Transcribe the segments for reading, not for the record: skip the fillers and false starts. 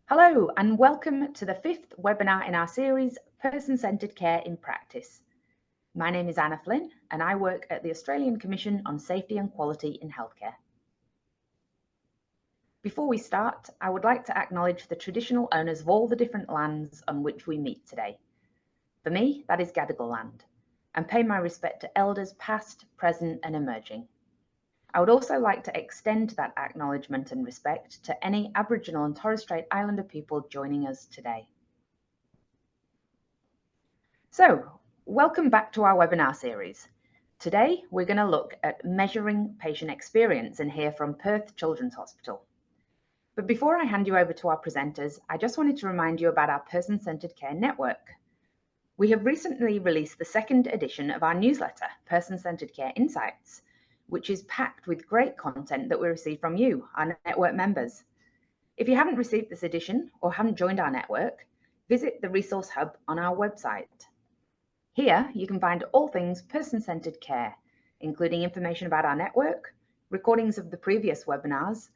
Hello and welcome to the fifth webinar in our series, Person-Centred Care in Practice. My name is Anna Flynn and I work at the Australian Commission on Safety and Quality in Healthcare. Before we start, I would like to acknowledge the traditional owners of all the different lands on which we meet today. For me, that is Gadigal land, and pay my respect to elders past, present and emerging. I would also like to extend that acknowledgement and respect to any Aboriginal and Torres Strait Islander people joining us today. So, welcome back to our webinar series. Today, we're going to look at measuring patient experience and hear from Perth Children's Hospital. But before I hand you over to our presenters, I just wanted to remind you about our Person-Centred Care Network. We have recently released the second edition of our newsletter, Person-Centred Care Insights, which is packed with great content that we receive from you, our network members. If you haven't received this edition or haven't joined our network, visit the resource hub on our website. Here, you can find all things person-centred care, including information about our network, recordings of the previous webinars,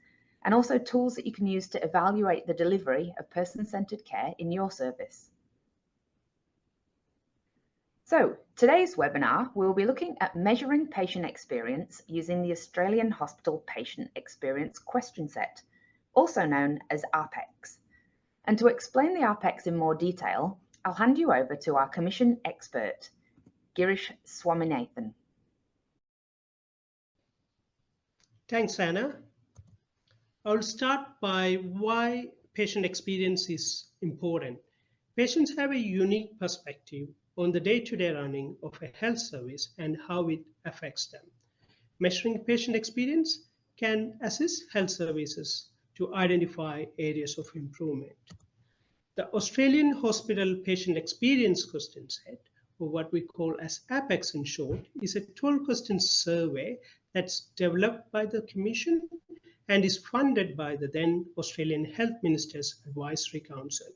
and also tools that you can use to evaluate the delivery of person-centred care in your service. So, today's webinar, we'll be looking at measuring patient experience using the Australian Hospital Patient Experience Question Set, also known as ARPEX. And to explain the ARPEX in more detail, I'll hand you over to our Commission expert, Girish Swaminathan. Thanks, Anna. I'll start by why patient experience is important. Patients have a unique perspective on the day-to-day running of a health service and how it affects them. Measuring patient experience can assist health services to identify areas of improvement. The Australian Hospital Patient Experience Question Set, or what we call as APEX in short, is a 12-question survey that's developed by the Commission and is funded by the then Australian Health Ministers Advisory Council.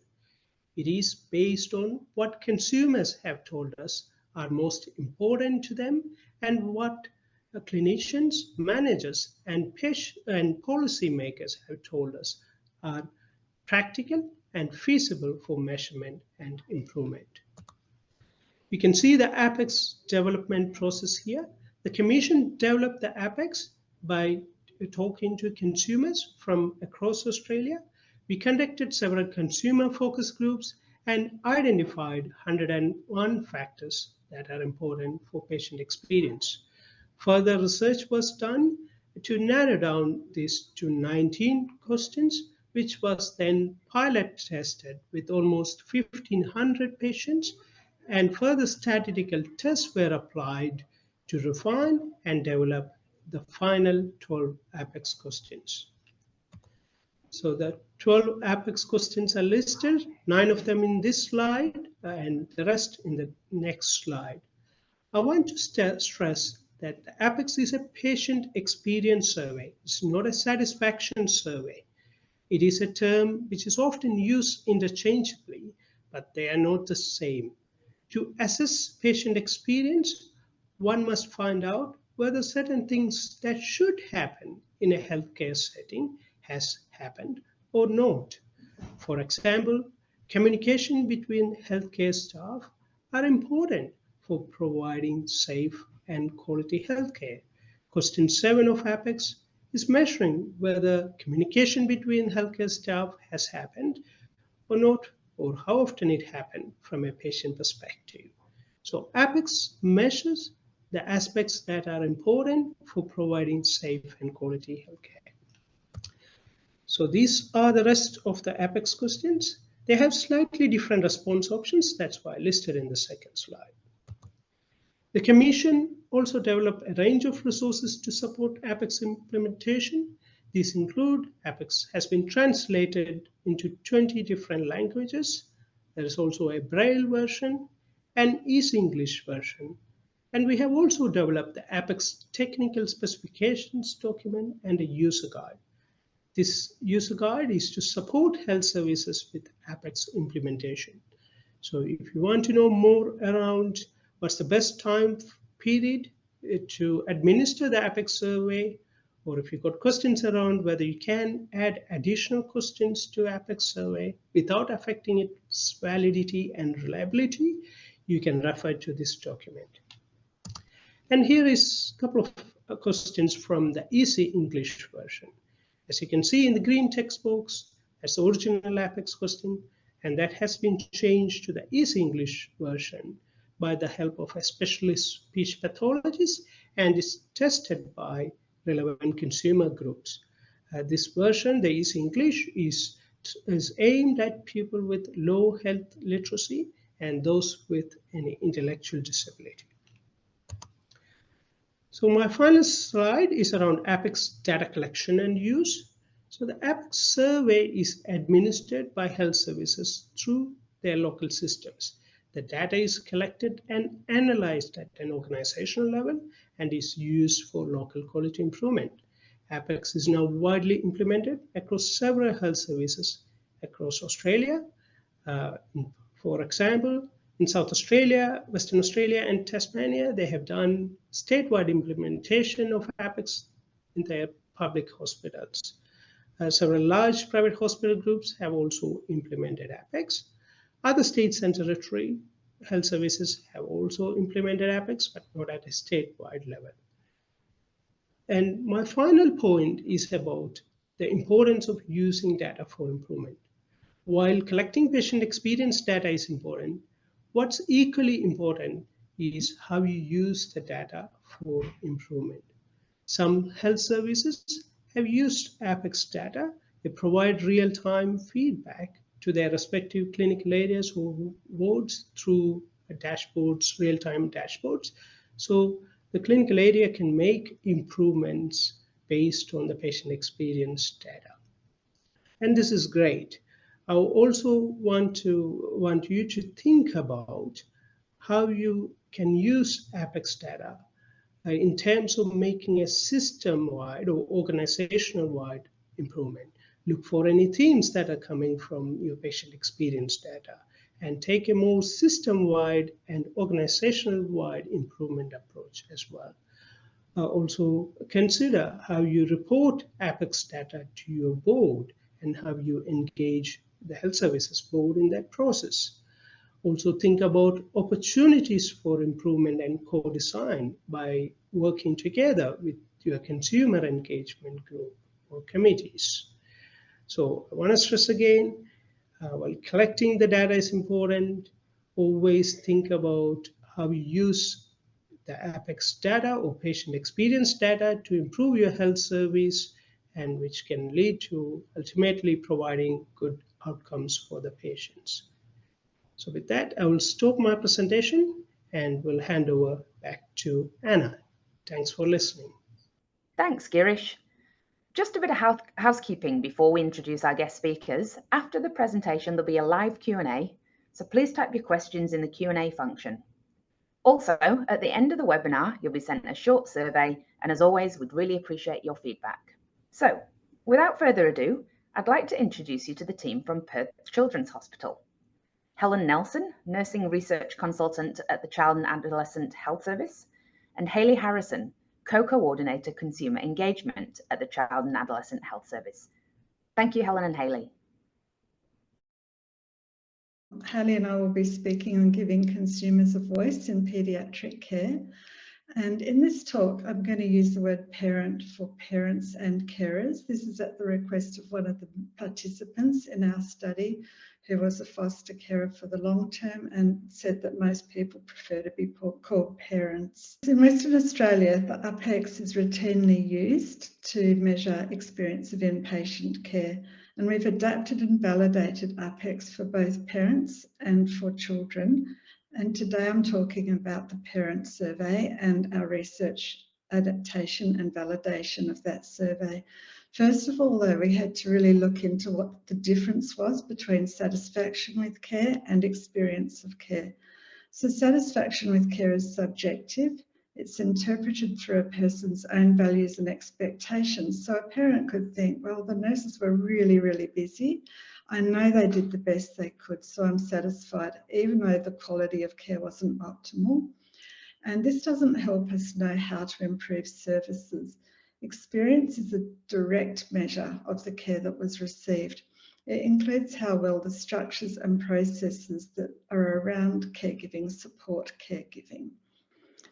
It is based on what consumers have told us are most important to them and what clinicians, managers, and policymakers have told us are practical and feasible for measurement and improvement. We can see the APEX development process here. The Commission developed the APEX by talking to consumers from across Australia. We conducted several consumer focus groups and identified 101 factors that are important for patient experience. Further research was done to narrow down this to 19 questions, which was then pilot tested with almost 1,500 patients, and further statistical tests were applied to refine and develop the final 12 APEX questions. So the 12 APEX questions are listed, 9 of them in this slide and the rest in the next slide. I want to stress that the APEX is a patient experience survey. It's not a satisfaction survey. It is a term which is often used interchangeably, but they are not the same. To assess patient experience, one must find out whether certain things that should happen in a healthcare setting has happened or not. For example, communication between healthcare staff are important for providing safe and quality healthcare. Question 7 of APEX is measuring whether communication between healthcare staff has happened or not, or how often it happened from a patient perspective. So APEX measures the aspects that are important for providing safe and quality healthcare. So these are the rest of the APEX questions. They have slightly different response options. That's why listed in the second slide. The Commission also developed a range of resources to support APEX implementation. These include APEX has been translated into 20 different languages. There is also a Braille version and East English version. And we have also developed the APEX technical specifications document and a user guide. This user guide is to support health services with APEX implementation. So if you want to know more around what's the best time period to administer the APEX survey, or if you've got questions around whether you can add additional questions to Apex survey without affecting its validity and reliability, you can refer to this document. And here is a couple of questions from the Easy English version. As you can see in the green text box, that's the original Apex question, and that has been changed to the Easy English version by the help of a specialist speech pathologist and is tested by relevant consumer groups. This version, the Easy English, is aimed at people with low health literacy and those with any intellectual disability. So my final slide is around Apex data collection and use. So the Apex survey is administered by health services through their local systems. The data is collected and analyzed at an organizational level and is used for local quality improvement. Apex is now widely implemented across several health services across Australia. For example, in South Australia, Western Australia, and Tasmania, they have done statewide implementation of Apex in their public hospitals. Several large private hospital groups have also implemented Apex. Other states and territory health services have also implemented Apex, but not at a statewide level. And my final point is about the importance of using data for improvement. While collecting patient experience data is important, what's equally important is how you use the data for improvement. Some health services have used Apex data. They provide real-time feedback to their respective clinical areas or wards through dashboards, real-time dashboards. So the clinical area can make improvements based on the patient experience data. And this is great. I also want you to think about how you can use Apex data in terms of making a system-wide or organizational-wide improvement. Look for any themes that are coming from your patient experience data and take a more system-wide and organizational-wide improvement approach as well. Also consider how you report Apex data to your board and how you engage the health services board in that process. Also think about opportunities for improvement and co-design by working together with your consumer engagement group or committees. So I want to stress again, while collecting the data is important, always think about how you use the Apex data or patient experience data to improve your health service, and which can lead to ultimately providing good outcomes for the patients. So with that, I will stop my presentation and will hand over back to Anna. Thanks for listening. Thanks, Girish. Just a bit of housekeeping before we introduce our guest speakers. After the presentation, there'll be a live Q&A, so please type your questions in the Q&A function. Also, at the end of the webinar, you'll be sent a short survey, and as always, we'd really appreciate your feedback. So, without further ado, I'd like to introduce you to the team from Perth Children's Hospital. Helen Nelson, Nursing Research Consultant at the Child and Adolescent Health Service, and Hayley Harrison, Co-Coordinator Consumer Engagement at the Child and Adolescent Health Service. Thank you, Helen and Hayley. Hayley and I will be speaking on giving consumers a voice in paediatric care. And in this talk, I'm going to use the word parent for parents and carers. This is at the request of one of the participants in our study, who was a foster carer for the long term and said that most people prefer to be called parents. In Western Australia, the Apex is routinely used to measure experience of inpatient care. And we've adapted and validated Apex for both parents and for children. And today I'm talking about the parent survey and our research adaptation and validation of that survey. First of all, though, we had to really look into what the difference was between satisfaction with care and experience of care. So satisfaction with care is subjective. It's interpreted through a person's own values and expectations. So a parent could think, well, the nurses were really, really busy. I know they did the best they could, so I'm satisfied, even though the quality of care wasn't optimal. And this doesn't help us know how to improve services. Experience is a direct measure of the care that was received. It includes how well the structures and processes that are around caregiving support caregiving.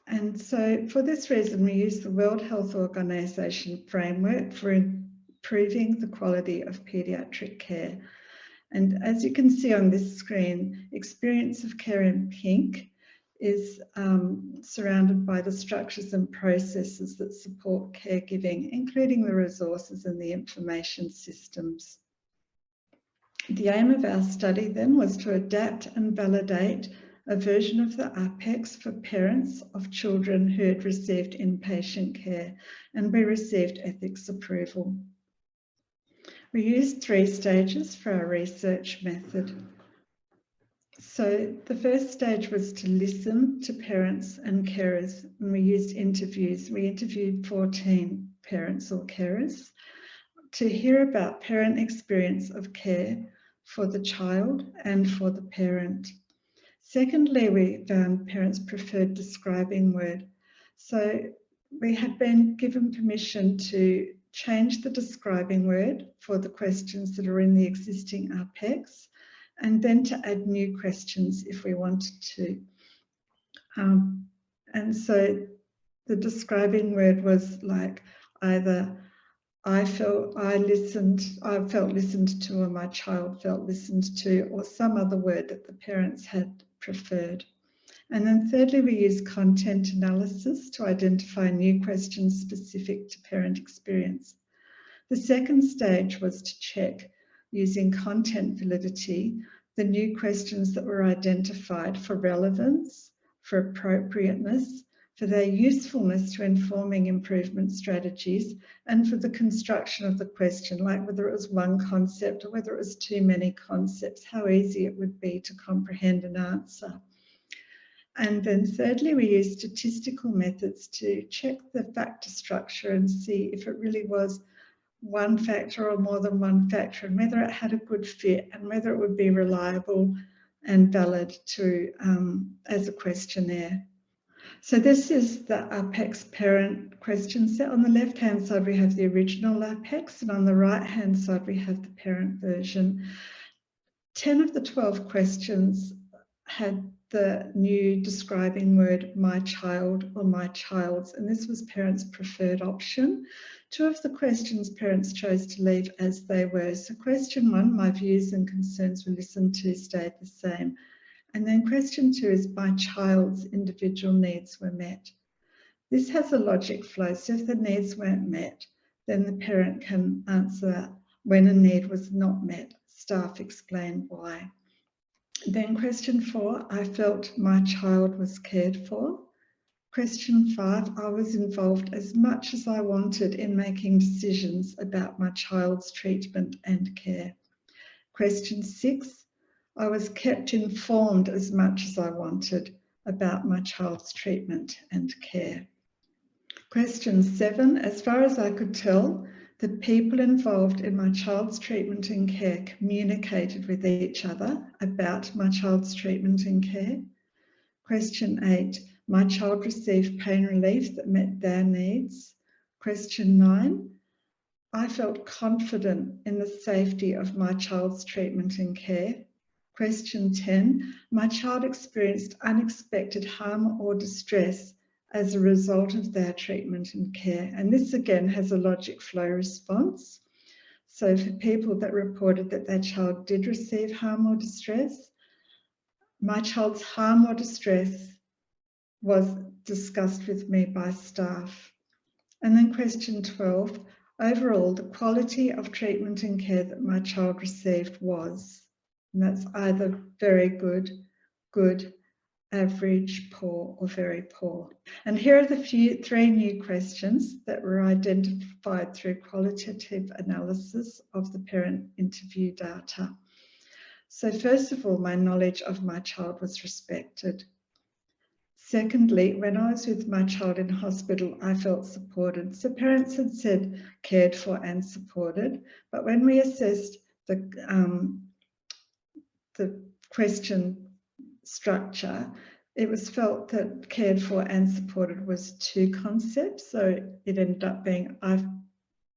And so for this reason, we use the World Health Organization framework for improving the quality of paediatric care. And as you can see on this screen, experience of care in pink is surrounded by the structures and processes that support caregiving, including the resources and the information systems. The aim of our study then was to adapt and validate a version of the APEX for parents of children who had received inpatient care, and we received ethics approval. We used 3 stages for our research method. So the first stage was to listen to parents and carers, and we used interviews. We interviewed 14 parents or carers to hear about parent experience of care for the child and for the parent. Secondly, we found parents preferred describing word. So we had been given permission to change the describing word for the questions that are in the existing APEX, and then to add new questions if we wanted to. And so the describing word was like either I felt listened to, or my child felt listened to, or some other word that the parents had preferred. And then thirdly, we use content analysis to identify new questions specific to parent experience. The second stage was to check, using content validity, the new questions that were identified for relevance, for appropriateness, for their usefulness to informing improvement strategies, and for the construction of the question, like whether it was one concept or whether it was too many concepts, how easy it would be to comprehend and answer. And then thirdly, we use statistical methods to check the factor structure and see if it really was one factor or more than one factor, and whether it had a good fit and whether it would be reliable and valid to as a questionnaire. So this is the APEX parent question set. On the left-hand side, we have the original APEX, and on the right-hand side, we have the parent version. 10 of the 12 questions had the new describing word, my child or my child's, and this was parents' preferred option. 2 of the questions parents chose to leave as they were. So question 1, my views and concerns were listened to, stayed the same. And then question 2 is my child's individual needs were met. This has a logic flow. So if the needs weren't met, then the parent can answer that. When a need was not met, staff explain why. Then question 4, I felt my child was cared for. Question 5, I was involved as much as I wanted in making decisions about my child's treatment and care. Question 6, I was kept informed as much as I wanted about my child's treatment and care. Question 7, as far as I could tell, the people involved in my child's treatment and care communicated with each other about my child's treatment and care. Question 8, my child received pain relief that met their needs. Question 9, I felt confident in the safety of my child's treatment and care. Question 10, my child experienced unexpected harm or distress as a result of their treatment and care. And this again has a logic flow response. So for people that reported that their child did receive harm or distress, my child's harm or distress was discussed with me by staff. And then question 12, overall, the quality of treatment and care that my child received was, and that's either very good, good, average, poor, or very poor. And here are the 3 new questions that were identified through qualitative analysis of the parent interview data. So first of all, my knowledge of my child was respected. Secondly, when I was with my child in hospital, I felt supported. So parents had said cared for and supported, but when we assessed the question structure, it was felt that cared for and supported was two concepts. So it ended up being I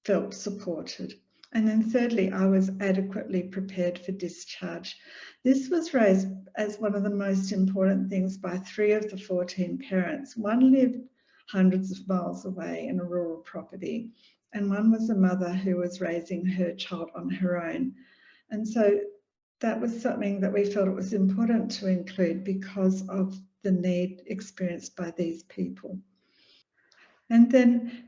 felt supported. And then thirdly, I was adequately prepared for discharge. This was raised as one of the most important things by 3 of the 14 parents. One lived hundreds of miles away in a rural property, and one was a mother who was raising her child on her own. And so that was something that we felt it was important to include because of the need experienced by these people. And then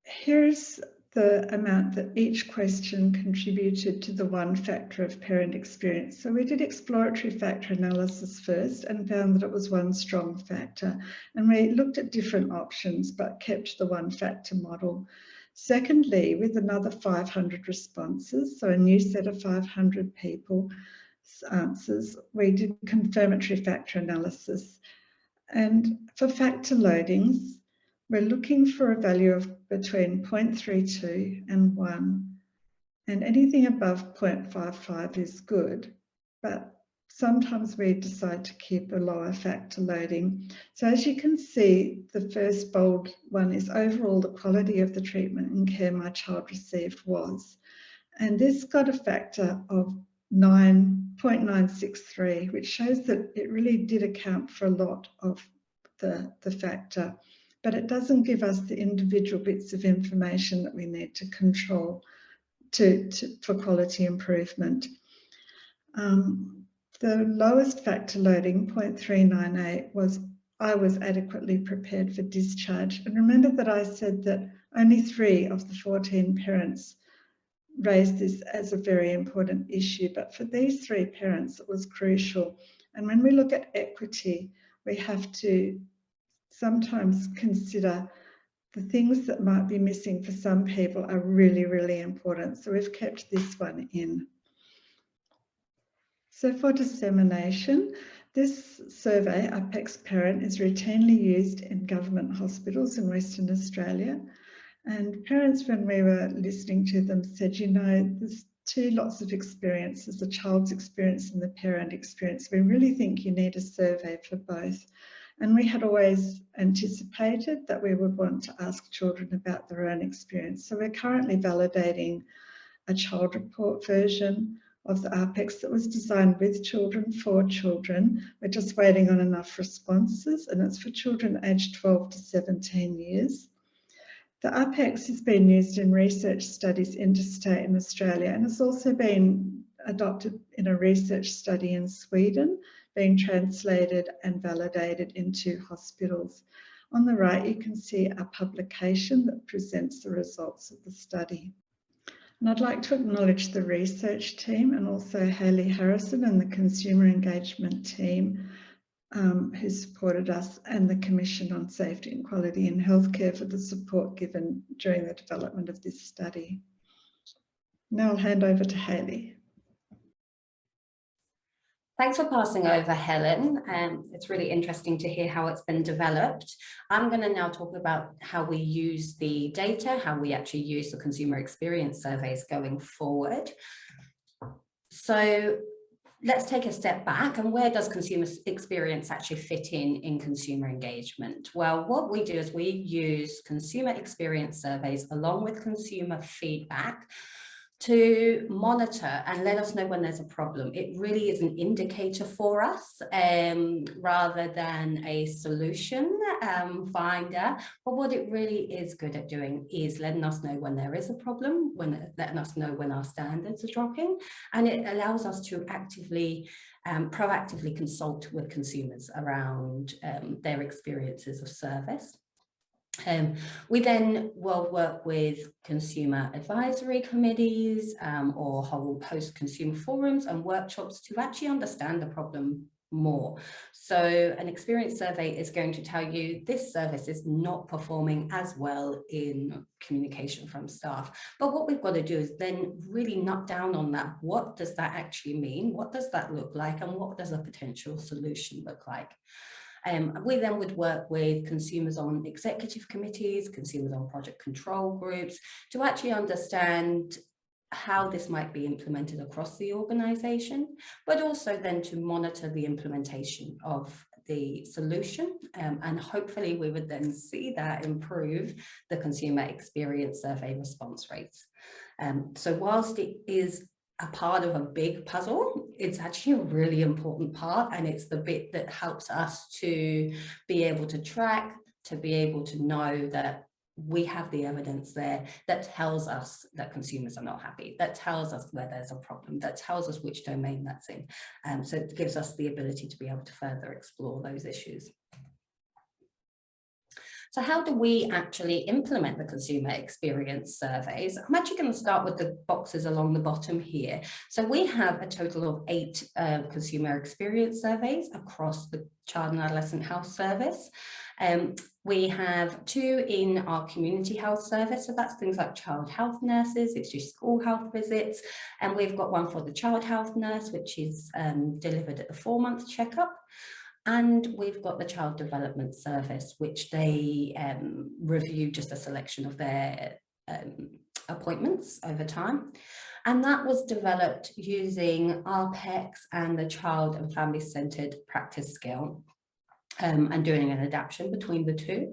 here's the amount that each question contributed to the one factor of parent experience. So we did exploratory factor analysis first and found that it was one strong factor. And we looked at different options, but kept the one factor model. Secondly, with another 500 responses, so a new set of 500 people answers, we did confirmatory factor analysis. And for factor loadings, we're looking for a value of between 0.32 and 1, and anything above 0.55 is good, but sometimes we decide to keep a lower factor loading. So as you can see, the first bold one is overall the quality of the treatment and care my child received was, and this got a factor of 9.963, which shows that it really did account for a lot of the factor, but it doesn't give us the individual bits of information that we need to control for quality improvement. The lowest factor loading, 0.398, was I was adequately prepared for discharge. And remember that I said that only 3 of the 14 parents raised this as a very important issue, but for these 3 parents, it was crucial. And when we look at equity, we have to sometimes consider the things that might be missing for some people are really, really important. So we've kept this one in. So for dissemination, this survey, Apex Parent, is routinely used in government hospitals in Western Australia. And parents, when we were listening to them, said, you know, there's 2 lots of experiences, the child's experience and the parent experience. We really think you need a survey for both. And we had always anticipated that we would want to ask children about their own experience. So we're currently validating a child report version of the APEX that was designed with children for children. We're just waiting on enough responses, and it's for children aged 12 to 17 years. The APEX has been used in research studies interstate in Australia, and it's also been adopted in a research study in Sweden, being translated and validated into hospitals. On the right, you can see a publication that presents the results of the study. And I'd like to acknowledge the research team and also Hayley Harrison and the consumer engagement team who supported us, and the Commission on Safety and Quality in Healthcare for the support given during the development of this study. Now I'll hand over to Hayley. Thanks for passing over, Helen. It's really interesting to hear how it's been developed. I'm going to now talk about how we use the data, how we actually use the consumer experience surveys going forward. So let's take a step back, and where does consumer experience actually fit in consumer engagement? Well, what we do is we use consumer experience surveys along with consumer feedback to monitor and let us know when there's a problem. It really is an indicator for us rather than a solution finder. But what it really is good at doing is letting us know when there is a problem, letting us know when our standards are dropping, and it allows us to actively proactively consult with consumers around their experiences of service. We then will work with consumer advisory committees or whole host consumer forums and workshops to actually understand the problem more. So an experience survey is going to tell you this service is not performing as well in communication from staff. But what we've got to do is then really nut down on that. What does that actually mean? What does that look like? And what does a potential solution look like? We then would work with consumers on executive committees, consumers on project control groups, to actually understand how this might be implemented across the organisation, but also then to monitor the implementation of the solution, and hopefully we would then see that improve the consumer experience survey response rates. So whilst it is a part of a big puzzle, it's actually a really important part, and it's the bit that helps us to be able to track, to be able to know that we have the evidence there that tells us that consumers are not happy, that tells us where there's a problem, that tells us which domain that's in. So it gives us the ability to be able to further explore those issues. So how do we actually implement the consumer experience surveys? I'm actually going to start with the boxes along the bottom here. So we have a total of 8 consumer experience surveys across the Child and Adolescent Health Service. We have 2 in our community health service, so that's things like child health nurses, it's your school health visits, and we've got one for the child health nurse, which is delivered at the 4-month checkup. And we've got the Child Development Service, which they review just a selection of their appointments over time. And that was developed using RPECS and the Child and Family Centred Practice Scale, and doing an adaptation between the 2.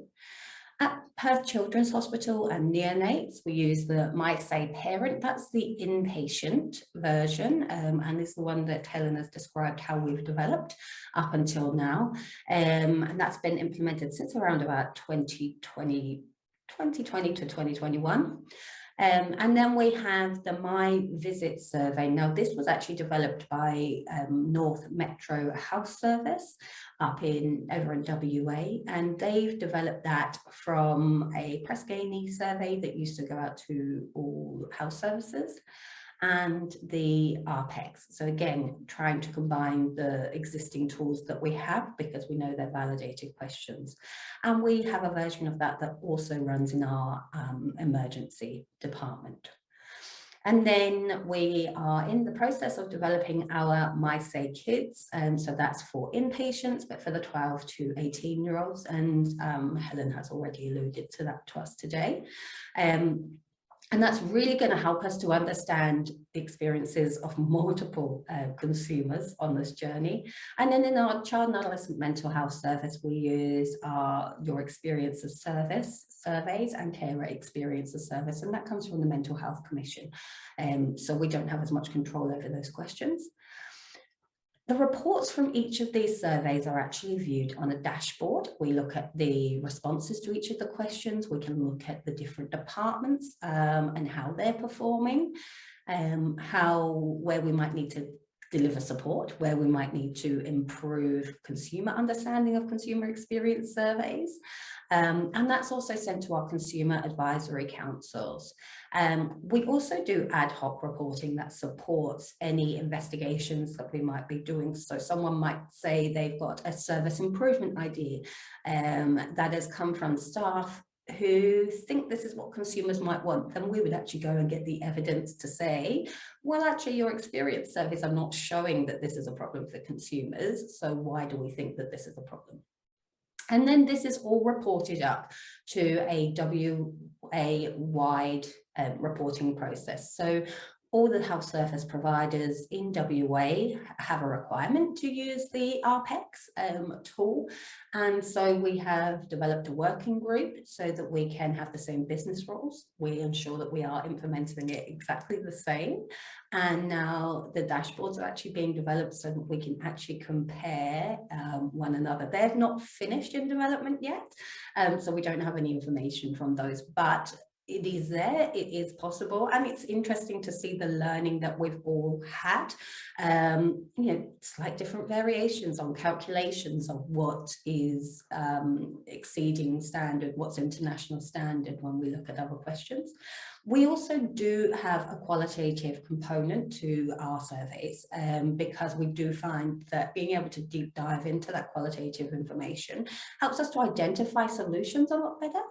At Perth Children's Hospital and Neonates, we use the MySay Parent. That's the inpatient version, and it's the one that Helen has described how we've developed up until now. And that's been implemented since around about 2020 to 2021. And then we have the My Visit survey. Now, this was actually developed by North Metro Health Service over in WA, and they've developed that from a Press Ganey survey that used to go out to all health services, and the RPECS. So again, trying to combine the existing tools that we have, because we know they're validated questions. And we have a version of that that also runs in our emergency department. And then we are in the process of developing our MySay Kids, so that's for inpatients, but for the 12 to 18-year-olds, and Helen has already alluded to that to us today. And that's really going to help us to understand the experiences of multiple consumers on this journey. And then in our Child and Adolescent Mental Health Service, we use our Your Experience of Service surveys and Carer Experience of Service, and that comes from the Mental Health Commission. So we don't have as much control over those questions. The reports from each of these surveys are actually viewed on a dashboard. We look at the responses to each of the questions. We can look at the different departments and how they're performing, where we might need to deliver support, where we might need to improve consumer understanding of consumer experience surveys. And that's also sent to our consumer advisory councils. We also do ad hoc reporting that supports any investigations that we might be doing. So someone might say they've got a service improvement idea that has come from staff who think this is what consumers might want, then we would actually go and get the evidence to say, well, actually your experience surveys are not showing that this is a problem for consumers, so why do we think that this is a problem? And then this is all reported up to a WA-wide reporting process. So all the health service providers in WA have a requirement to use the RPECS tool. And so we have developed a working group so that we can have the same business rules. We ensure that we are implementing it exactly the same. And now the dashboards are actually being developed so that we can actually compare one another. They're not finished in development yet, so we don't have any information from those, but it is there, it is possible, and it's interesting to see the learning that we've all had. You know, slight different variations on calculations of what is exceeding standard, what's international standard when we look at other questions. We also do have a qualitative component to our surveys because we do find that being able to deep dive into that qualitative information helps us to identify solutions a lot better.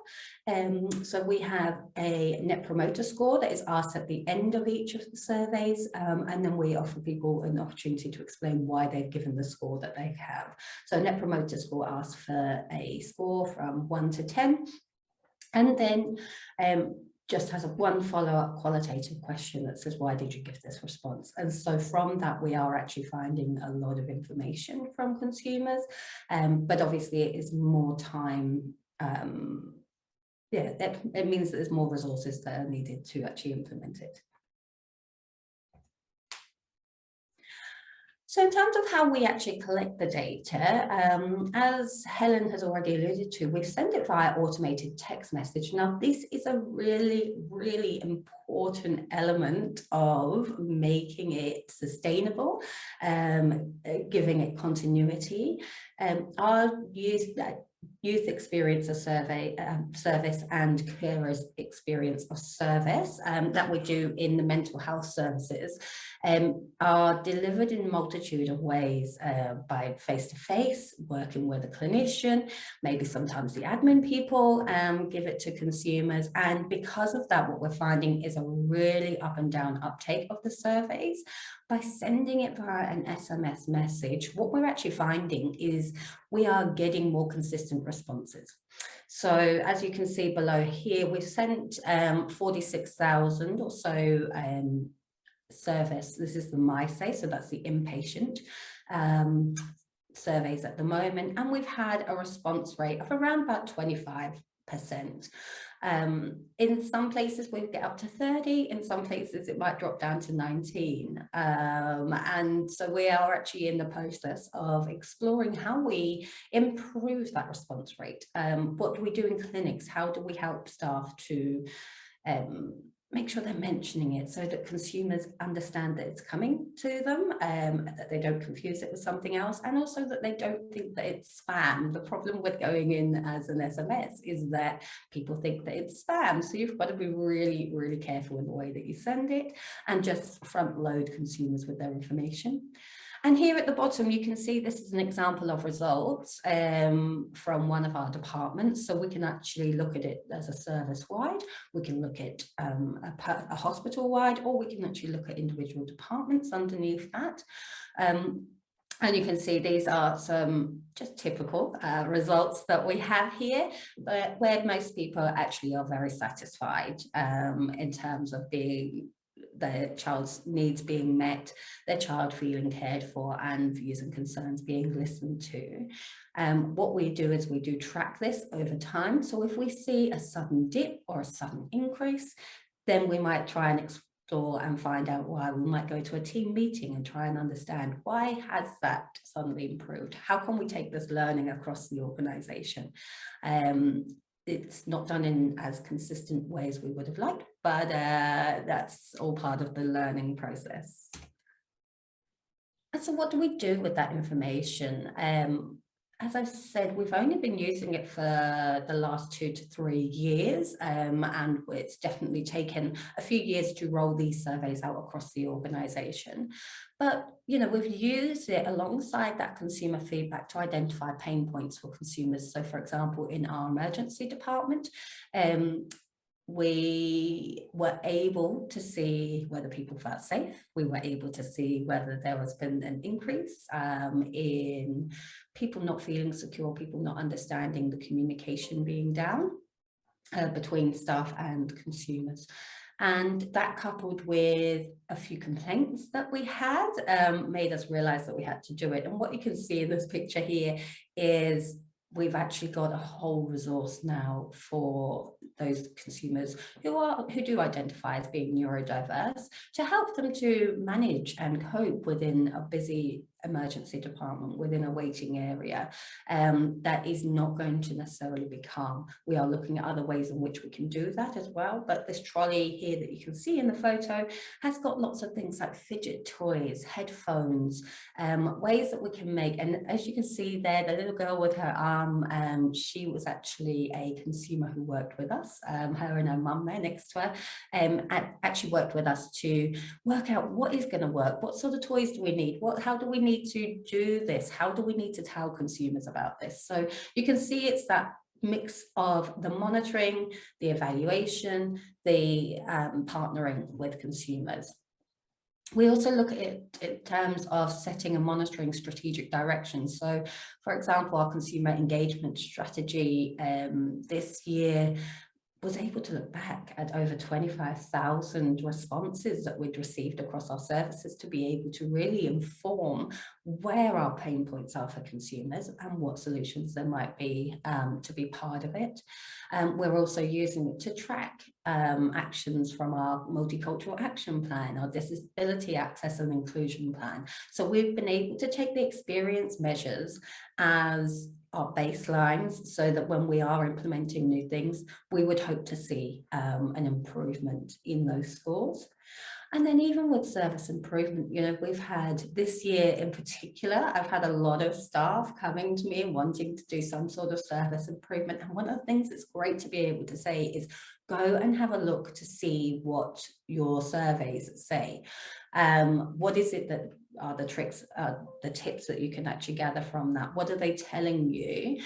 So we have a Net Promoter Score that is asked at the end of each of the surveys, and then we offer people an opportunity to explain why they've given the score that they have. So Net Promoter Score asks for a score from 1 to 10, and then just has one follow-up qualitative question that says, why did you give this response? And so from that, we are actually finding a lot of information from consumers, but obviously it is more time. It means that there's more resources that are needed to actually implement it. So in terms of how we actually collect the data, as Helen has already alluded to, we send it via automated text message. Now, this is a really, really important element of making it sustainable, giving it continuity. Our youth experience of service and carers experience of service that we do in the mental health services are delivered in a multitude of ways, by face-to-face, working with a clinician, maybe sometimes the admin people give it to consumers. And because of that, what we're finding is a really up and down uptake of the surveys. By sending it via an SMS message, what we're actually finding is we are getting more consistent responses. So as you can see below here, we've sent 46,000 or so service. This is the MySay, so that's the inpatient surveys at the moment, and we've had a response rate of around about 25%. In some places we get up to 30, in some places it might drop down to 19. And so we are actually in the process of exploring how we improve that response rate. What do we do in clinics? How do we help staff to make sure they're mentioning it so that consumers understand that it's coming to them, that they don't confuse it with something else, and also that they don't think that it's spam. The problem with going in as an SMS is that people think that it's spam. So you've got to be really, really careful in the way that you send it and just front load consumers with their information. And here at the bottom, you can see this is an example of results from one of our departments. So we can actually look at it as a service-wide, we can look at a hospital-wide, or we can actually look at individual departments underneath that. And you can see these are some just typical results that we have here, but where most people actually are very satisfied in terms of their child's needs being met, their child feeling cared for, and views and concerns being listened to. What we do is we do track this over time. So if we see a sudden dip or a sudden increase, then we might try and explore and find out why. We might go to a team meeting and try and understand, why has that suddenly improved? How can we take this learning across the organisation? It's not done in as consistent way as we would have liked, but that's all part of the learning process. And so what do we do with that information? As I've said, we've only been using it for the last 2 to 3 years, and it's definitely taken a few years to roll these surveys out across the organisation. But, you know, we've used it alongside that consumer feedback to identify pain points for consumers. So, for example, in our emergency department, we were able to see whether people felt safe. We were able to see whether there has been an increase in people not feeling secure, people not understanding, the communication being down between staff and consumers. And that, coupled with a few complaints that we had, made us realize that we had to do it. And what you can see in this picture here is we've actually got a whole resource now for those consumers who do identify as being neurodiverse, to help them to manage and cope within a busy emergency department, within a waiting area that is not going to necessarily be calm. We are looking at other ways in which we can do that as well, but this trolley here that you can see in the photo has got lots of things like fidget toys, headphones, ways that we can make. And as you can see there, the little girl with her arm, she was actually a consumer who worked with us, her and her mum there next to her, actually worked with us to work out what is going to work, what sort of toys do we need, how do we need to do this, how do we need to tell consumers about this. So you can see it's that mix of the monitoring, the evaluation, the partnering with consumers. We also look at it in terms of setting and monitoring strategic direction. So, for example, our consumer engagement strategy this year was able to look back at over 25,000 responses that we'd received across our services to be able to really inform where our pain points are for consumers and what solutions there might be to be part of it. We're also using it to track actions from our multicultural action plan, our disability access and inclusion plan. So we've been able to take the experience measures as our baselines so that when we are implementing new things, we would hope to see an improvement in those scores. And then even with service improvement, you know, we've had this year in particular, I've had a lot of staff coming to me and wanting to do some sort of service improvement. And one of the things that's great to be able to say is go and have a look to see what your surveys say. What is it that are the tricks, the tips that you can actually gather from that? What are they telling you?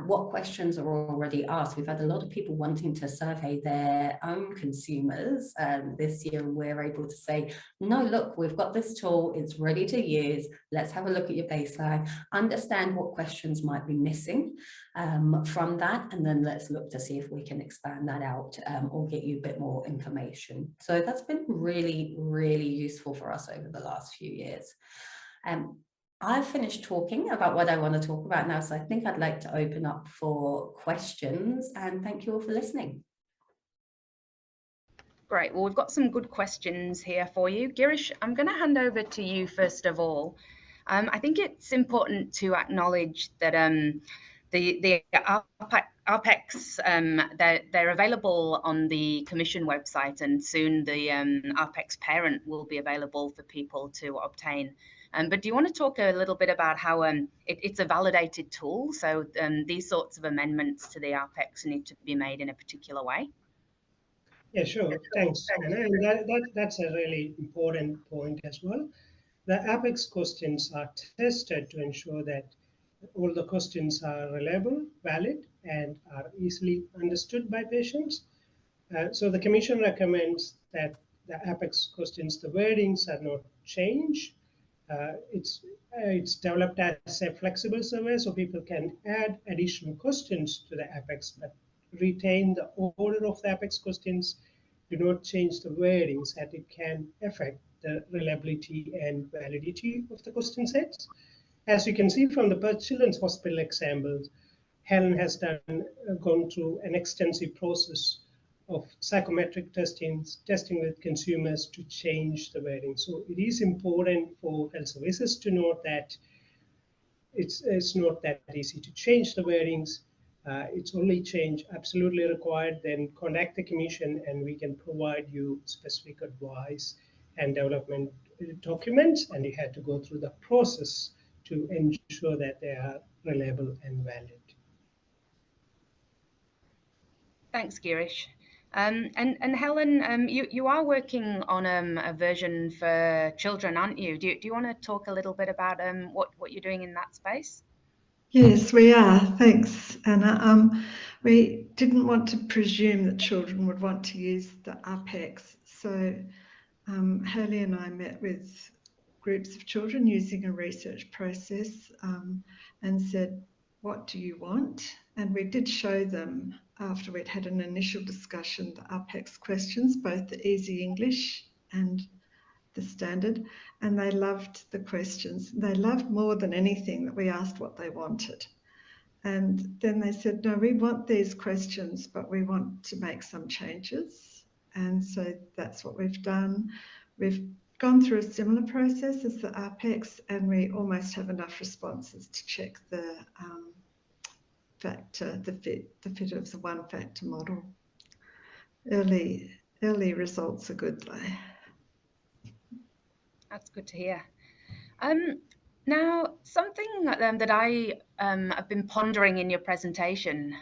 What questions are already asked? We've had a lot of people wanting to survey their own consumers this year, and we're able to say, no, look, we've got this tool, it's ready to use. Let's have a look at your baseline, understand what questions might be missing from that, and then let's look to see if we can expand that out or get you a bit more information. So that's been really, really useful for us over the last few years. I've finished talking about what I want to talk about now, so I think I'd like to open up for questions, and thank you all for listening. Great. Well, we've got some good questions here for you. Girish, I'm going to hand over to you first of all. I think it's important to acknowledge that the ARPEX, they're available on the Commission website, and soon the ARPEX parent will be available for people to obtain. But do you want to talk a little bit about how it's a validated tool, so these sorts of amendments to the ARPEX need to be made in a particular way? Yeah, sure. Thanks, Anna. And that's a really important point as well. The ARPEX questions are tested to ensure that all the questions are reliable, valid, and are easily understood by patients. So the Commission recommends that the ARPEX questions, the wordings are not changed. It's developed as a flexible survey, so people can add additional questions to the ARPEX, but retain the order of the ARPEX questions, do not change the wordings, that it can affect the reliability and validity of the question sets. As you can see from the Perth Children's Hospital example, Helen has gone through an extensive process of psychometric testing with consumers to change the wording. So it is important for health services to note that it's not that easy to change the wordings. It's only change absolutely required, then contact the Commission and we can provide you specific advice and development documents, and you had to go through the process to ensure that they are reliable and valid. Thanks, Girish. And Helen, you are working on a version for children, aren't you? Do you want to talk a little bit about what you're doing in that space? Yes, we are. Thanks, Anna. We didn't want to presume that children would want to use the ARPEX. So Haley and I met with groups of children using a research process and said, what do you want? And we did show them, after we'd had an initial discussion, the ARPEX questions, both the easy English and the standard, and they loved the questions. They loved more than anything that we asked what they wanted. And then they said, no, we want these questions, but we want to make some changes. And so that's what we've done. We've gone through a similar process as the ARPEX, and we almost have enough responses to check the factor, the fit of the one factor model. Early results are good though. That's good to hear. Now, something that I have been pondering in your presentation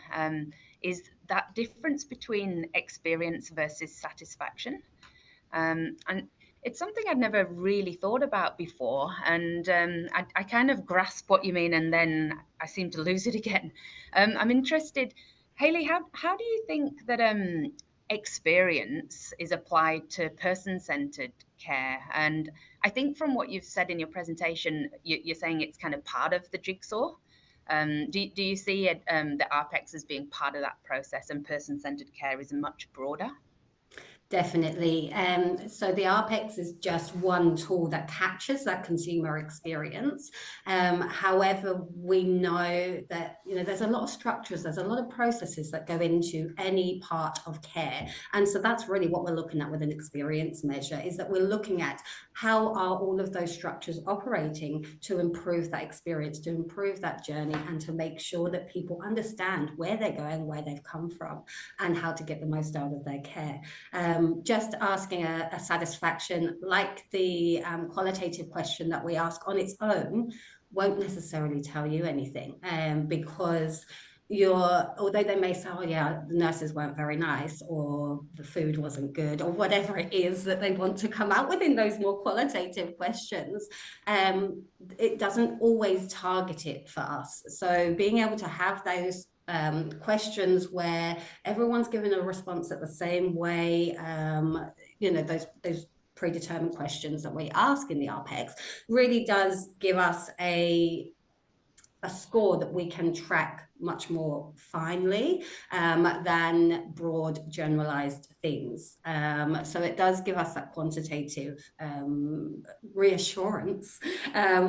is that difference between experience versus satisfaction. And it's something I'd never really thought about before. And I kind of grasp what you mean, and then I seem to lose it again. I'm interested, Haley, how do you think that experience is applied to person-centered care? And I think from what you've said in your presentation, you're saying it's kind of part of the jigsaw. Do you see the RPEX as being part of that process, and person-centered care is much broader? Definitely. So the RPEX is just one tool that captures that consumer experience. However, we know that there's a lot of structures, there's a lot of processes that go into any part of care. And so that's really what we're looking at with an experience measure, is that we're looking at how are all of those structures operating to improve that experience, to improve that journey, and to make sure that people understand where they're going, where they've come from, and how to get the most out of their care. Just asking a satisfaction like the qualitative question that we ask on its own won't necessarily tell you anything, because although they may say, oh yeah, the nurses weren't very nice, or the food wasn't good, or whatever it is that they want to come out with in those more qualitative questions, it doesn't always target it for us. So being able to have those questions where everyone's given a response at the same way, those predetermined questions that we ask in the RPEX really does give us a score that we can track much more finely than broad generalized themes. So it does give us that quantitative reassurance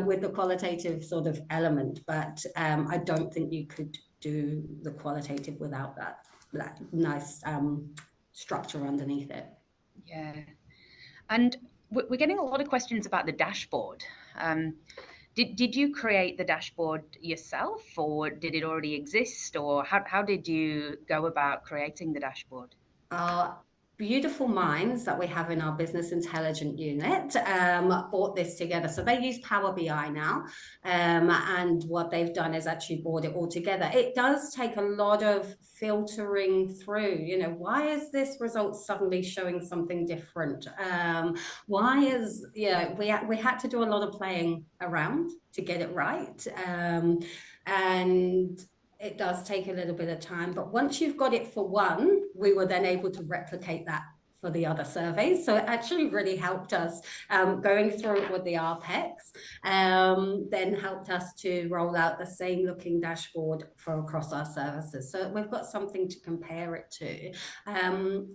with the qualitative sort of element, but I don't think you could do the qualitative without that nice structure underneath it. Yeah, and we're getting a lot of questions about the dashboard. Did you create the dashboard yourself, or did it already exist, or how did you go about creating the dashboard? Beautiful minds that we have in our business intelligence unit brought this together. So they use Power BI now, and what they've done is actually brought it all together. It does take a lot of filtering through, why is this result suddenly showing something different? Why is, we had to do a lot of playing around to get it right. And it does take a little bit of time, but once you've got it for one, we were then able to replicate that for the other surveys. So it actually really helped us going through it with the RPEX, then helped us to roll out the same looking dashboard for across our services. So we've got something to compare it to,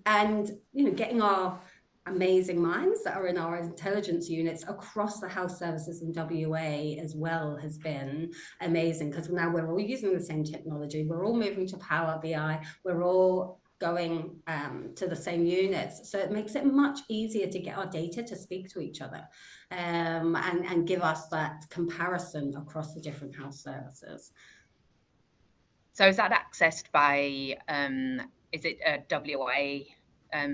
and getting our amazing minds that are in our intelligence units across the health services in WA as well has been amazing, because now we're all using the same technology, we're all moving to Power BI, we're all going to the same units, so it makes it much easier to get our data to speak to each other, and give us that comparison across the different health services. So is that accessed by is it a WA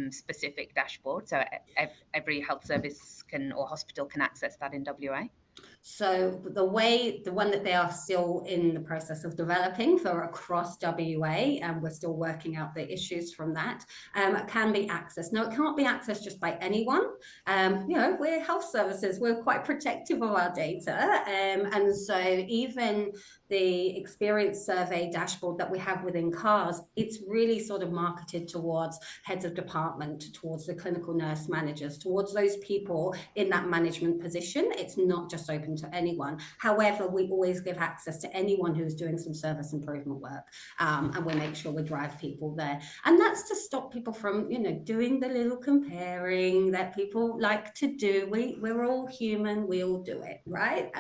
specific dashboard, so every health service or hospital can access that in WA? So the one that they are still in the process of developing for across WA, and we're still working out the issues from that, can be accessed. Now, it can't be accessed just by anyone. We're health services, we're quite protective of our data. And so even the experience survey dashboard that we have within CARS, it's really sort of marketed towards heads of department, towards the clinical nurse managers, towards those people in that management position. It's not just open to anyone. However, we always give access to anyone who's doing some service improvement work, and we make sure we drive people there. And that's to stop people from, doing the little comparing that people like to do. We're all human, we all do it, right?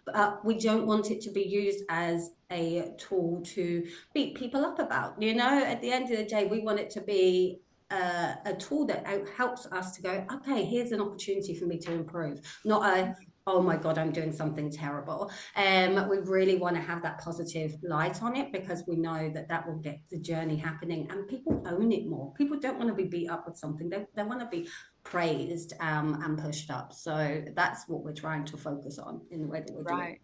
But we don't want it to be used as a tool to beat people up about. At the end of the day, we want it to be a tool that helps us to go, okay, here's an opportunity for me to improve, not oh my God, I'm doing something terrible. We really want to have that positive light on it, because we know that will get the journey happening, and people own it more. People don't want to be beat up with something. They want to be praised and pushed up. So that's what we're trying to focus on in the way that we're doing. Right.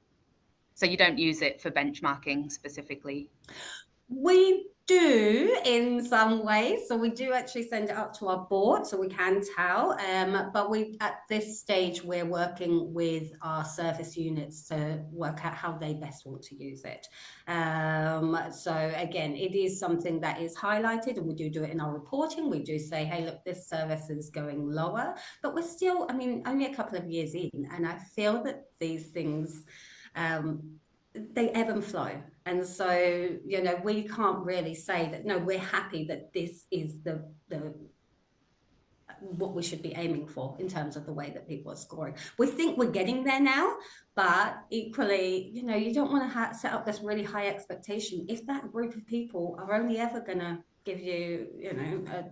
So you don't use it for benchmarking specifically? We do in some ways. So we do actually send it up to our board so we can tell. But at this stage, we're working with our service units to work out how they best want to use it. So again, it is something that is highlighted, and we do it in our reporting. We do say, hey, look, this service is going lower, but we're still, only a couple of years in, and I feel that these things, they ebb and flow. And so, you know, we can't really say that, no, we're happy that this is the what we should be aiming for in terms of the way that people are scoring. We think we're getting there now, but equally, you know, you don't want to set up this really high expectation if that group of people are only ever going to give you, you know, a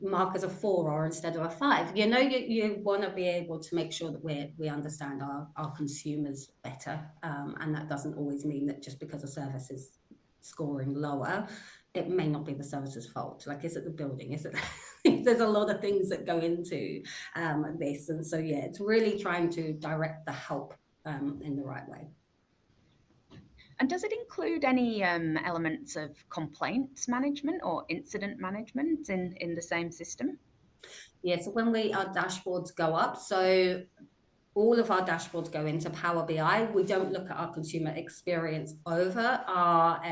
mark as a 4 or instead of a 5. You know, you want to be able to make sure that we understand our consumers better, and that doesn't always mean that just because a service is scoring lower, it may not be the service's fault. Like, is it the building? Is it? There's a lot of things that go into this, and so yeah, it's really trying to direct the help in the right way. And does it include any elements of complaints management or incident management in the same system? Yeah, so when our dashboards go up, so all of our dashboards go into Power BI. We don't look at our consumer experience over our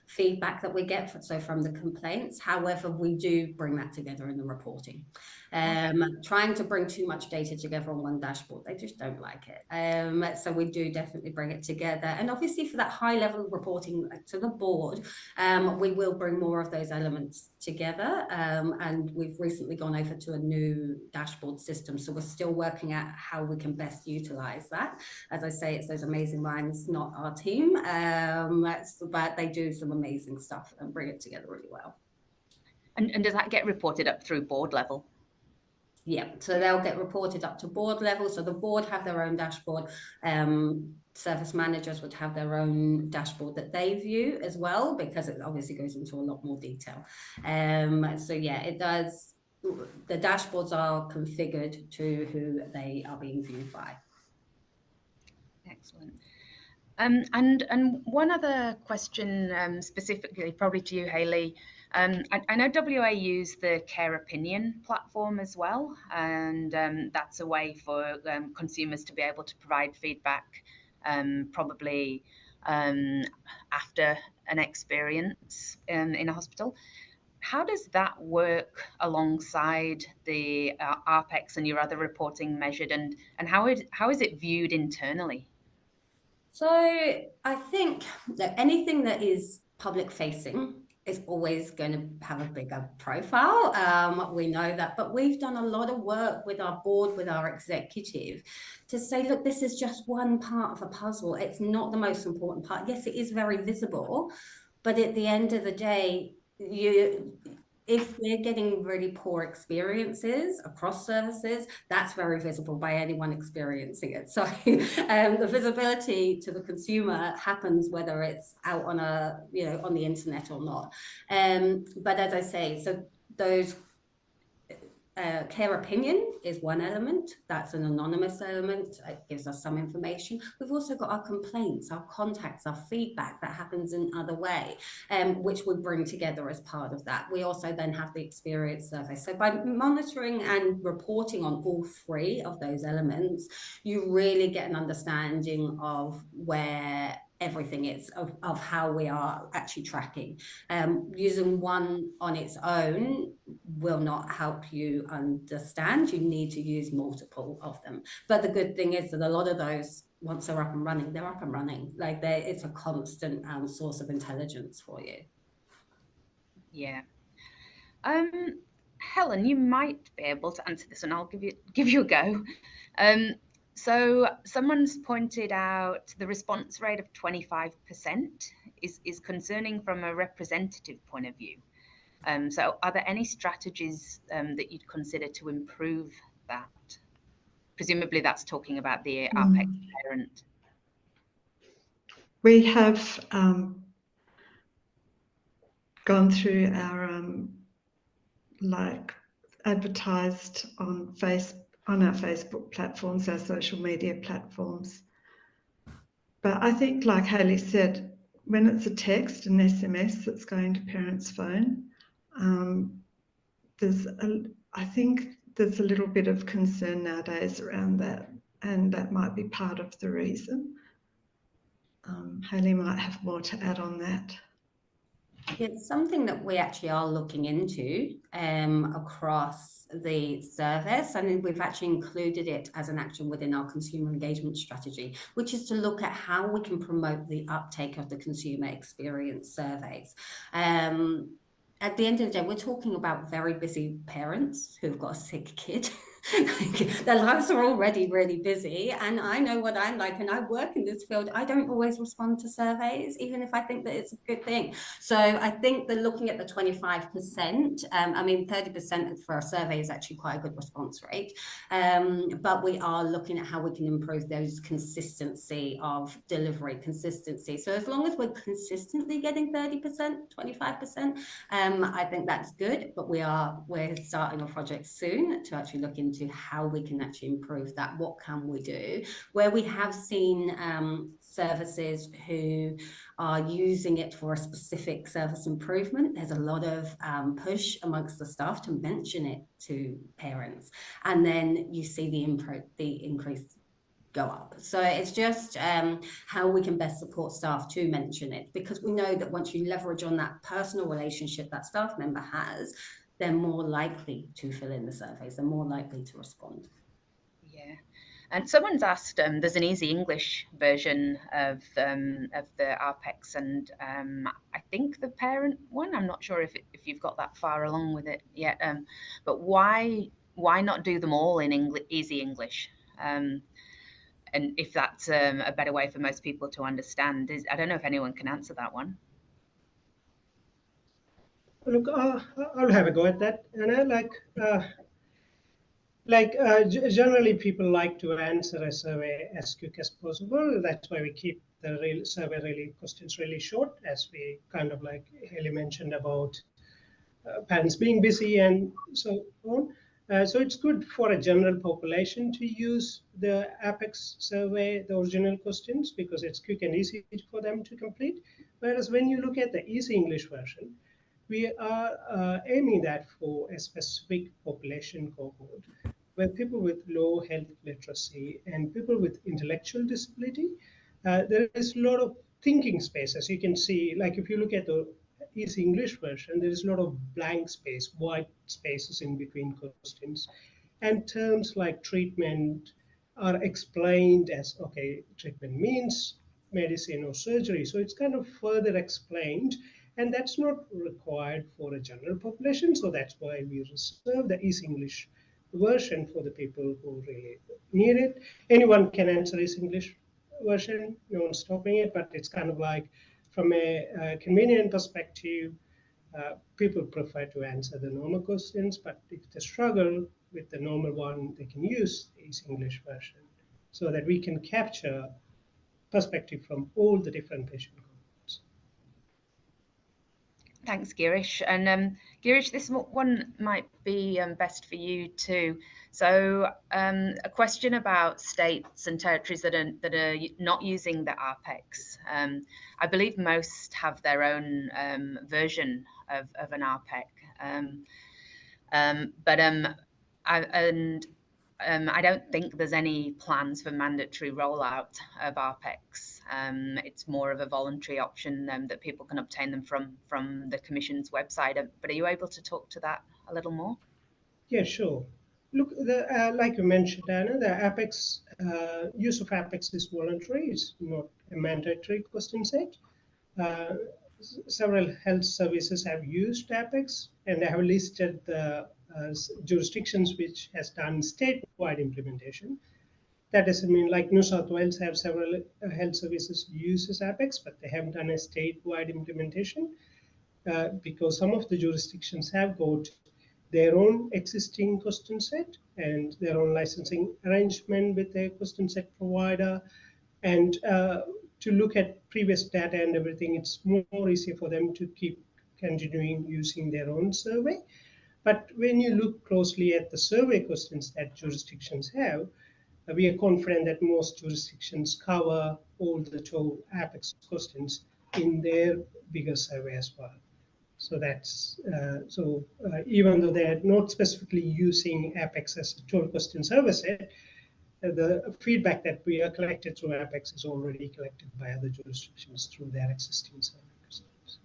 feedback that we get, so from the complaints. However, we do bring that together in the reporting. Trying to bring too much data together on one dashboard, they just don't like it. So we do definitely bring it together. And obviously for that high level reporting to the board, we will bring more of those elements together. And we've recently gone over to a new dashboard system. So we're still working out how we can best utilize that. As I say, it's those amazing minds, not our team. But they do some amazing stuff and bring it together really well. And does that get reported up through board level? Yeah, so they'll get reported up to board level. So the board have their own dashboard. Service managers would have their own dashboard that they view as well, because it obviously goes into a lot more detail. So yeah, it does. The dashboards are configured to who they are being viewed by. Excellent. And one other question specifically, probably to you, Hayley. I know WA use the Care Opinion platform as well, and that's a way for consumers to be able to provide feedback, probably after an experience in a hospital. How does that work alongside the RPEX and your other reporting measured, and how is it viewed internally? So I think that anything that is public facing is always going to have a bigger profile. We know that, but we've done a lot of work with our board, with our executive, to say, look, this is just one part of a puzzle. It's not the most important part. Yes, it is very visible, but at the end of the day, if we're getting really poor experiences across services, that's very visible by anyone experiencing it. So the visibility to the consumer happens whether it's out on on the internet or not. But as I say, so those Care Opinion is one element. That's an anonymous element. It gives us some information. We've also got our complaints, our contacts, our feedback that happens in other way, which we bring together as part of that. We also then have the experience survey. So by monitoring and reporting on all 3 of those elements, you really get an understanding of where everything is, of how we are actually tracking. Using one on its own will not help you understand. You need to use multiple of them. But the good thing is that a lot of those, once they're up and running, they're up and running. Like it's a constant source of intelligence for you. Yeah. Helen, you might be able to answer this, and I'll give you a go. So someone's pointed out the response rate of 25% is concerning from a representative point of view. So are there any strategies that you'd consider to improve that? Presumably that's talking about the RPEX parent. We have gone through our advertised on our Facebook platforms, our social media platforms. But I think, like Hayley said, when it's a text, an SMS that's going to parents' phone, I think there's a little bit of concern nowadays around that, and that might be part of the reason. Hayley might have more to add on that. It's something that we actually are looking into across the service, and we've actually included it as an action within our consumer engagement strategy, which is to look at how we can promote the uptake of the consumer experience surveys. At the end of the day, we're talking about very busy parents who've got a sick kid. Their lives are already really busy, and I know what I'm like, and I work in this field. I don't always respond to surveys, even if I think that it's a good thing. So I think that looking at the 25%, I mean, 30% for a survey is actually quite a good response rate. But we are looking at how we can improve those consistency of delivery, consistency. So as long as we're consistently getting 30%, 25%, I think that's good. But we're starting a project soon to actually look into how we can actually improve that. What can we do? Where we have seen services who are using it for a specific service improvement, there's a lot of push amongst the staff to mention it to parents, and then you see the increase go up. So it's just how we can best support staff to mention it, because we know that once you leverage on that personal relationship that staff member has, they're more likely to fill in the surveys, they're more likely to respond. Yeah. And someone's asked, there's an easy English version of the ARPEX, and I think the parent one, I'm not sure if you've got that far along with it yet, but why not do them all in easy English? And if that's a better way for most people to understand. I don't know if anyone can answer that one. Look, I'll have a go at that. And I generally people like to answer a survey as quick as possible. That's why we keep the survey questions really short, as we kind of like Haley mentioned about parents being busy and so on. So it's good for a general population to use the APEX survey, the original questions, because it's quick and easy for them to complete. Whereas when you look at the easy English version, we are aiming that for a specific population cohort, where people with low health literacy and people with intellectual disability, there is a lot of thinking space. As you can see, like if you look at the easy English version, there is a lot of blank space, white spaces in between questions. And terms like treatment are explained as, okay, treatment means medicine or surgery. So it's kind of further explained, and that's not required for a general population. So that's why we reserve the Easy English version for the people who really need it. Anyone can answer Easy English version, no one's stopping it, but it's kind of like from a convenient perspective, people prefer to answer the normal questions, but if they struggle with the normal one, they can use the Easy English version so that we can capture perspective from all the different patient cohorts. Thanks, Girish. And Girish, this one might be best for you too. So a question about states and territories that are not using the ARPEX. I believe most have their own version of an ARPEC. I don't think there's any plans for mandatory rollout of ARPEX. It's more of a voluntary option that people can obtain them from the Commission's website. But are you able to talk to that a little more? Yeah, sure. Look, like you mentioned, Anna, the APEX use of APEX is voluntary. It's not a mandatory question set. Several health services have used APEX, and they have listed the jurisdictions which has done statewide implementation. That doesn't mean like New South Wales have several health services uses APEX, but they haven't done a statewide implementation because some of the jurisdictions have got their own existing question set and their own licensing arrangement with their question set provider. And to look at previous data and everything, it's more easy for them to keep continuing using their own survey. But when you look closely at the survey questions that jurisdictions have, we are confident that most jurisdictions cover all the 12 APEX questions in their bigger survey as well. So that's even though they're not specifically using APEX as a 12 question survey set, the feedback that we are collected through APEX is already collected by other jurisdictions through their existing survey questions.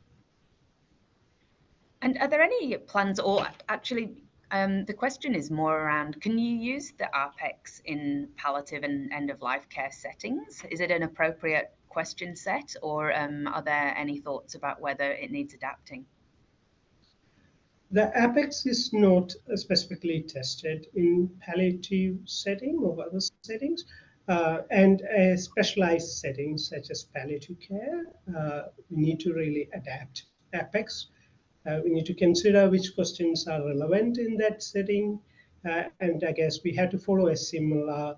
And are there any plans, or actually the question is more around, can you use the ARPEX in palliative and end-of-life care settings? Is it an appropriate question set, or are there any thoughts about whether it needs adapting? The APEX is not specifically tested in palliative setting or other settings, and specialized settings such as palliative care. We need to really adapt APEX. We need to consider which questions are relevant in that setting, and I guess we have to follow a similar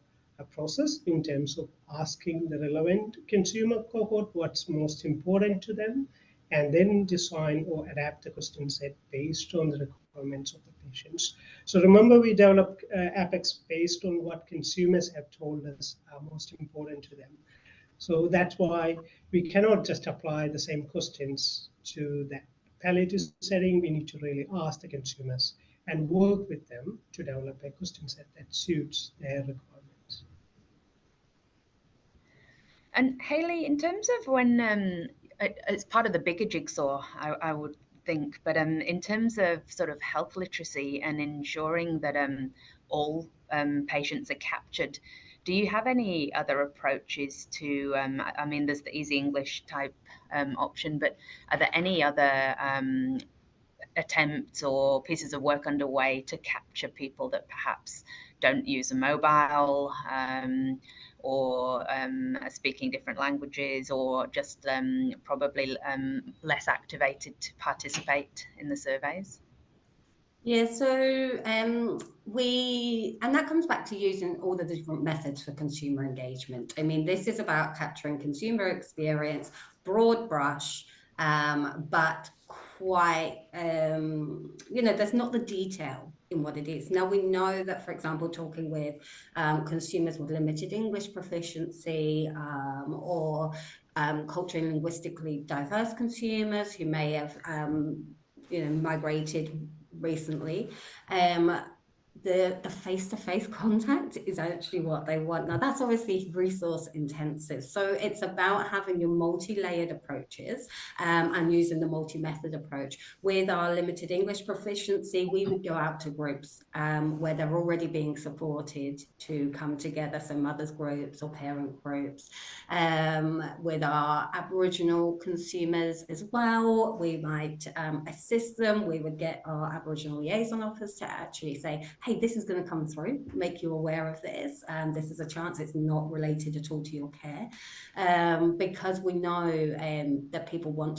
process in terms of asking the relevant consumer cohort what's most important to them, and then design or adapt the question set based on the requirements of the patients. So remember, we developed APEX based on what consumers have told us are most important to them. So that's why we cannot just apply the same questions to that palliative setting. We need to really ask the consumers and work with them to develop a question set that suits their requirements. And Hayley, in terms of when it's part of the bigger jigsaw, I would think, but in terms of sort of health literacy and ensuring that all patients are captured, do you have any other approaches to, I mean, there's the Easy English type option, but are there any other attempts or pieces of work underway to capture people that perhaps don't use a mobile or are speaking different languages, or just probably less activated to participate in the surveys? Yeah, so and that comes back to using all the different methods for consumer engagement. I mean, this is about capturing consumer experience, broad brush, but quite, there's not the detail in what it is. Now, we know that, for example, talking with consumers with limited English proficiency or culturally and linguistically diverse consumers who may have, migrated recently, the face-to-face contact is actually what they want. Now, that's obviously resource intensive. So it's about having your multi-layered approaches and using the multi-method approach. With our limited English proficiency, we would go out to groups where they're already being supported to come together, so mothers groups or parent groups. With our Aboriginal consumers as well, we might assist them. We would get our Aboriginal liaison officers to actually say, hey, this is going to come through, make you aware of this. This is a chance, it's not related at all to your care. Because we know that people want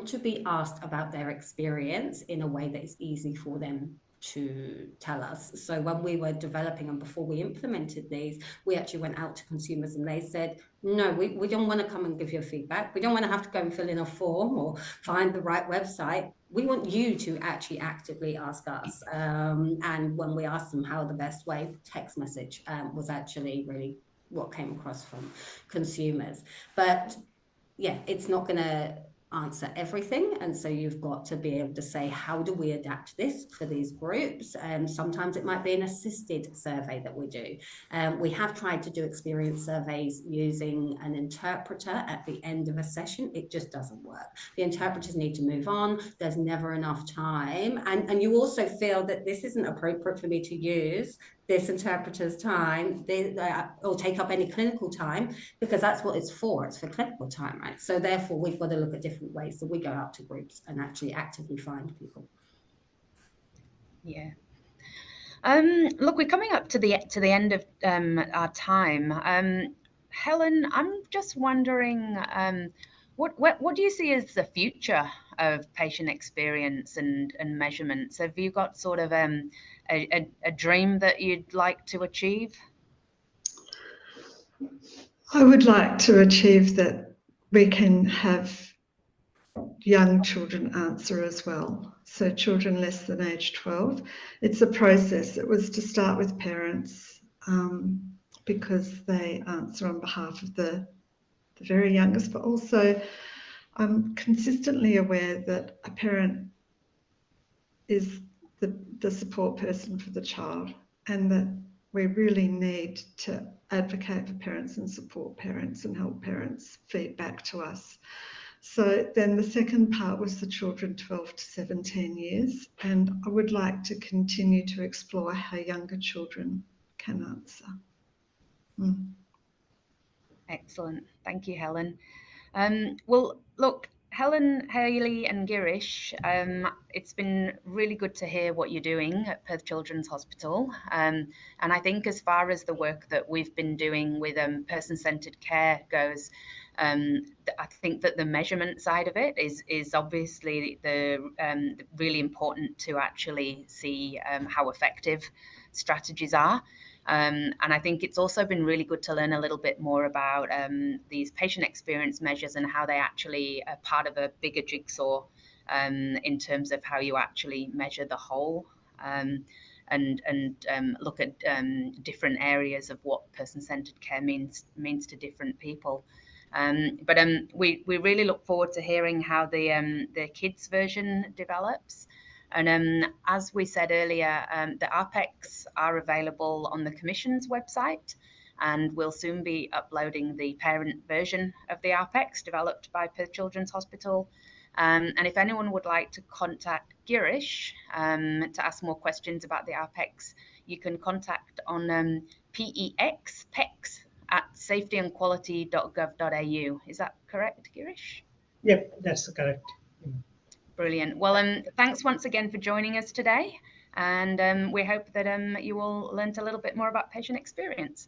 to be asked about their experience in a way that is easy for them to tell us. So when we were developing and before we implemented these, we actually went out to consumers and they said, no, we don't want to come and give you feedback. We don't want to have to go and fill in a form or find the right website. We want you to actually actively ask us. And when we asked them how the best way, text message was actually really what came across from consumers. But yeah, it's not going to answer everything, and so you've got to be able to say, how do we adapt this for these groups? And sometimes it might be an assisted survey that we do. We have tried to do experience surveys using an interpreter at the end of a session. It just doesn't work. The interpreters need to move on. There's never enough time, and you also feel that this isn't appropriate for me to use this interpreter's time or take up any clinical time, because that's what it's for. It's for clinical time, right? So therefore, we've got to look at different ways. So we go out to groups and actually actively find people. Yeah. Look, we're coming up to the end of our time. Helen, I'm just wondering, what do you see as the future of patient experience and measurements? Have you got sort of a dream that you'd like to achieve? I would like to achieve that we can have young children answer as well. So children less than age 12. It's a process. It was to start with parents because they answer on behalf of the very youngest, but also I'm consistently aware that a parent is the support person for the child, and that we really need to advocate for parents and support parents and help parents feed back to us. So then the second part was the children 12 to 17 years, and I would like to continue to explore how younger children can answer. Excellent. Thank you, Helen. Well, look, Helen, Hayley and Girish, it's been really good to hear what you're doing at Perth Children's Hospital. And I think as far as the work that we've been doing with person-centred care goes, I think that the measurement side of it is obviously the really important to actually see how effective strategies are. And I think it's also been really good to learn a little bit more about these patient experience measures and how they actually are part of a bigger jigsaw in terms of how you actually measure the whole and look at different areas of what person-centered care means to different people. But we really look forward to hearing how the kids version develops. And as we said earlier, the RPECs are available on the Commission's website, and we'll soon be uploading the parent version of the RPECs developed by Perth Children's Hospital. And if anyone would like to contact Girish to ask more questions about the RPECs, you can contact on PEX@safetyandquality.gov.au. Is that correct, Girish? Yep, that's correct. Brilliant. Well, thanks once again for joining us today, and we hope that you all learned a little bit more about patient experience.